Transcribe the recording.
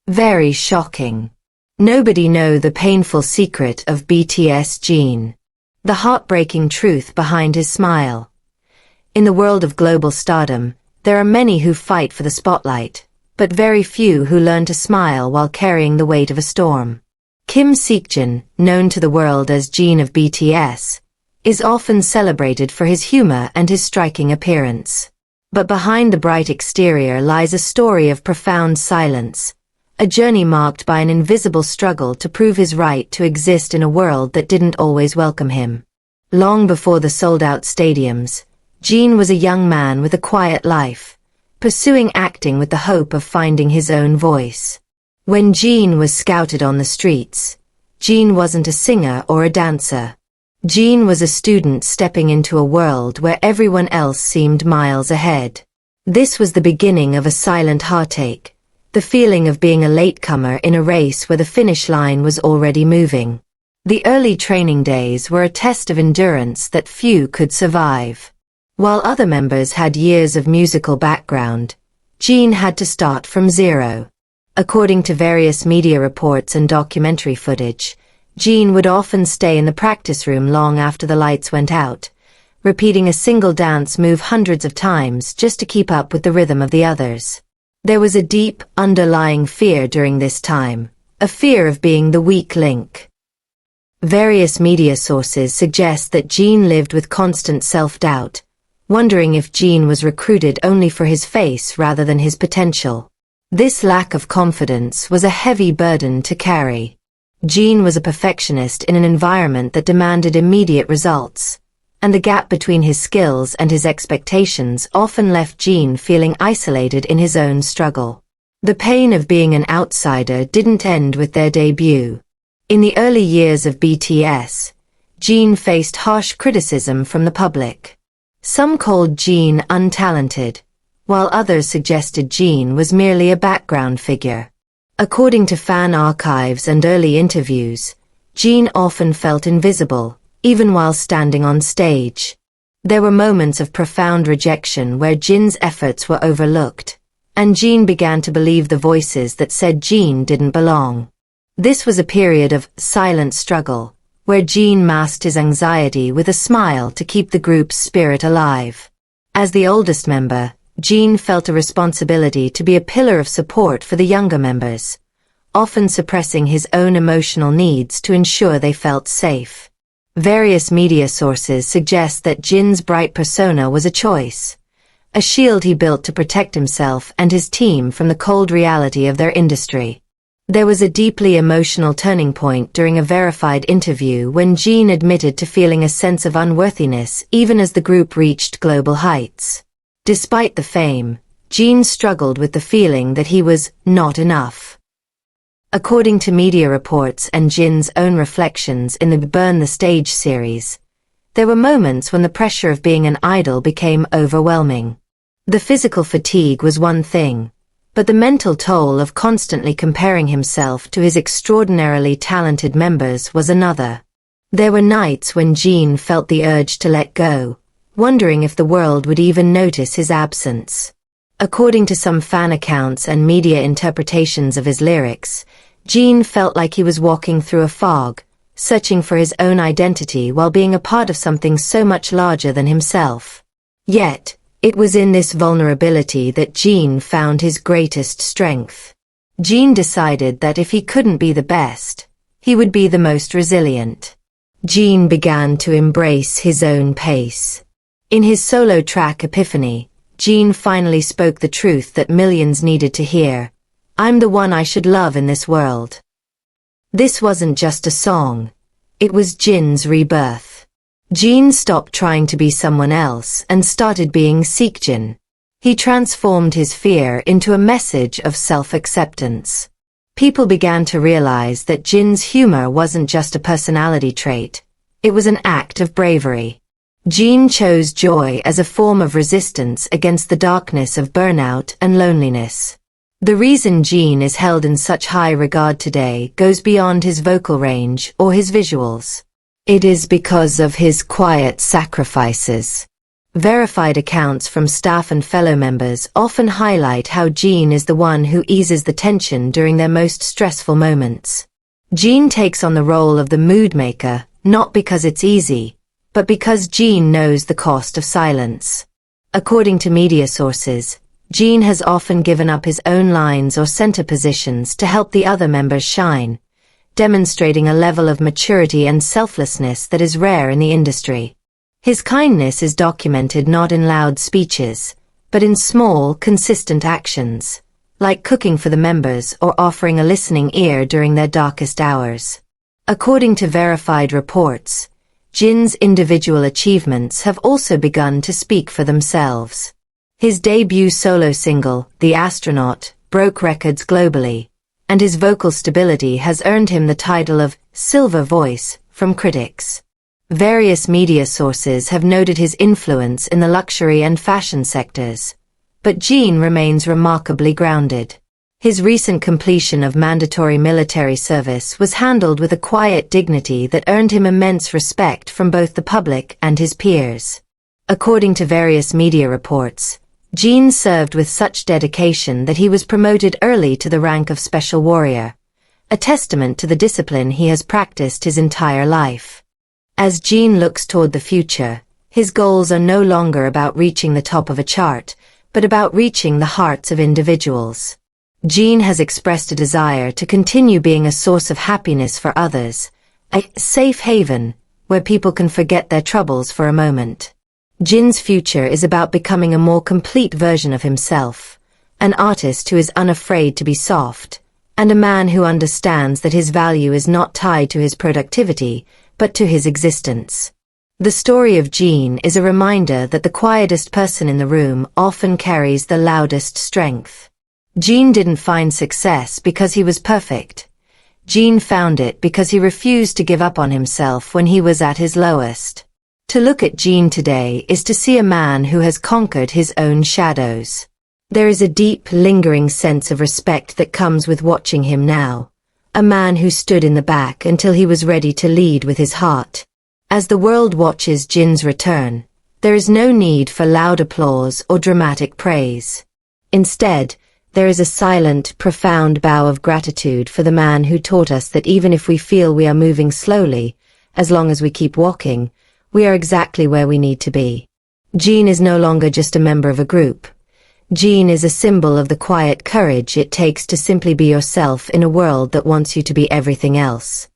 Very shocking. Nobody know the painful secret of BTS Jin. The heartbreaking truth behind his smile. In the world of global stardom, there are many who fight for the spotlight, but very few who learn to smile while carrying the weight of a storm. Seokjin, known to the world as Jin of BTS, is often celebrated for his humor and his striking appearance. But behind the bright exterior lies a story of profound silence, a journey marked by an invisible struggle to prove his right to exist in a world that didn't always welcome him. Long before the sold-out stadiums, Jin was a young man with a quiet life, pursuing acting with the hope of finding his own voice. When Jin was scouted on the streets, Jin wasn't a singer or a dancer. Jin was a student stepping into a world where everyone else seemed miles ahead. This was the beginning of a silent heartache, the feeling of being a latecomer in a race where the finish line was already moving. The early training days were a test of endurance that few could survive. While other members had years of musical background, Jin had to start from zero. According to various media reports and documentary footage, Jin would often stay in the practice room long after the lights went out, repeating a single dance move hundreds of times just to keep up with the rhythm of the others. There was a deep, underlying fear during this time, a fear of being the weak link. Various media sources suggest that Jin lived with constant self-doubt, wondering if Jin was recruited only for his face rather than his potential. This lack of confidence was a heavy burden to carry. Jin was a perfectionist in an environment that demanded immediate results, and the gap between his skills and his expectations often left Jin feeling isolated in his own struggle. The pain of being an outsider didn't end with their debut. In the early years of BTS, Jin faced harsh criticism from the public. Some called Jin untalented, while others suggested Jin was merely a background figure. According to fan archives and early interviews, Jin often felt invisible, even while standing on stage. There were moments of profound rejection where Jin's efforts were overlooked, and Jin began to believe the voices that said Jin didn't belong. This was a period of silent struggle, where Jin masked his anxiety with a smile to keep the group's spirit alive. As the oldest member, Jin felt a responsibility to be a pillar of support for the younger members, often suppressing his own emotional needs to ensure they felt safe. Various media sources suggest that Jin's bright persona was a choice, a shield he built to protect himself and his team from the cold reality of their industry. There was a deeply emotional turning point during a verified interview when Jin admitted to feeling a sense of unworthiness even as the group reached global heights. Despite the fame, Jin struggled with the feeling that he was not enough. According to media reports and Jin's own reflections in the Burn the Stage series, there were moments when the pressure of being an idol became overwhelming. The physical fatigue was one thing, but the mental toll of constantly comparing himself to his extraordinarily talented members was another. There were nights when Jin felt the urge to let go, wondering if the world would even notice his absence. According to some fan accounts and media interpretations of his lyrics, Jin felt like he was walking through a fog, searching for his own identity while being a part of something so much larger than himself. Yet, it was in this vulnerability that Jin found his greatest strength. Jin decided that if he couldn't be the best, he would be the most resilient. Jin began to embrace his own pace. In his solo track Epiphany, Jin finally spoke the truth that millions needed to hear. I'm the one I should love in this world. This wasn't just a song. It was Jin's rebirth. Jin stopped trying to be someone else and started being Seokjin. He transformed his fear into a message of self-acceptance. People began to realize that Jin's humor wasn't just a personality trait. It was an act of bravery. Jin chose joy as a form of resistance against the darkness of burnout and loneliness. The reason Jin is held in such high regard today goes beyond his vocal range or his visuals. It is because of his quiet sacrifices. Verified accounts from staff and fellow members often highlight how Jin is the one who eases the tension during their most stressful moments. Jin takes on the role of the mood maker, not because it's easy, but because Jin knows the cost of silence. According to media sources, Jin has often given up his own lines or center positions to help the other members shine, demonstrating a level of maturity and selflessness that is rare in the industry. His kindness is documented not in loud speeches, but in small, consistent actions, like cooking for the members or offering a listening ear during their darkest hours. According to verified reports, Jin's individual achievements have also begun to speak for themselves. His debut solo single, The Astronaut, broke records globally, and his vocal stability has earned him the title of Silver Voice from critics. Various media sources have noted his influence in the luxury and fashion sectors, but Jin remains remarkably grounded. His recent completion of mandatory military service was handled with a quiet dignity that earned him immense respect from both the public and his peers. According to various media reports, Jin served with such dedication that he was promoted early to the rank of Special Warrior, a testament to the discipline he has practiced his entire life. As Jin looks toward the future, his goals are no longer about reaching the top of a chart, but about reaching the hearts of individuals. Jin has expressed a desire to continue being a source of happiness for others, a safe haven where people can forget their troubles for a moment. Jin's future is about becoming a more complete version of himself, an artist who is unafraid to be soft, and a man who understands that his value is not tied to his productivity, but to his existence. The story of Jin is a reminder that the quietest person in the room often carries the loudest strength. Jin didn't find success because he was perfect. Jin found it because he refused to give up on himself when he was at his lowest. To look at Jin today is to see a man who has conquered his own shadows. There is a deep, lingering sense of respect that comes with watching him now. A man who stood in the back until he was ready to lead with his heart. As the world watches Jin's return, there is no need for loud applause or dramatic praise. Instead, there is a silent, profound bow of gratitude for the man who taught us that even if we feel we are moving slowly, as long as we keep walking, we are exactly where we need to be. Jin is no longer just a member of a group. Jin is a symbol of the quiet courage it takes to simply be yourself in a world that wants you to be everything else.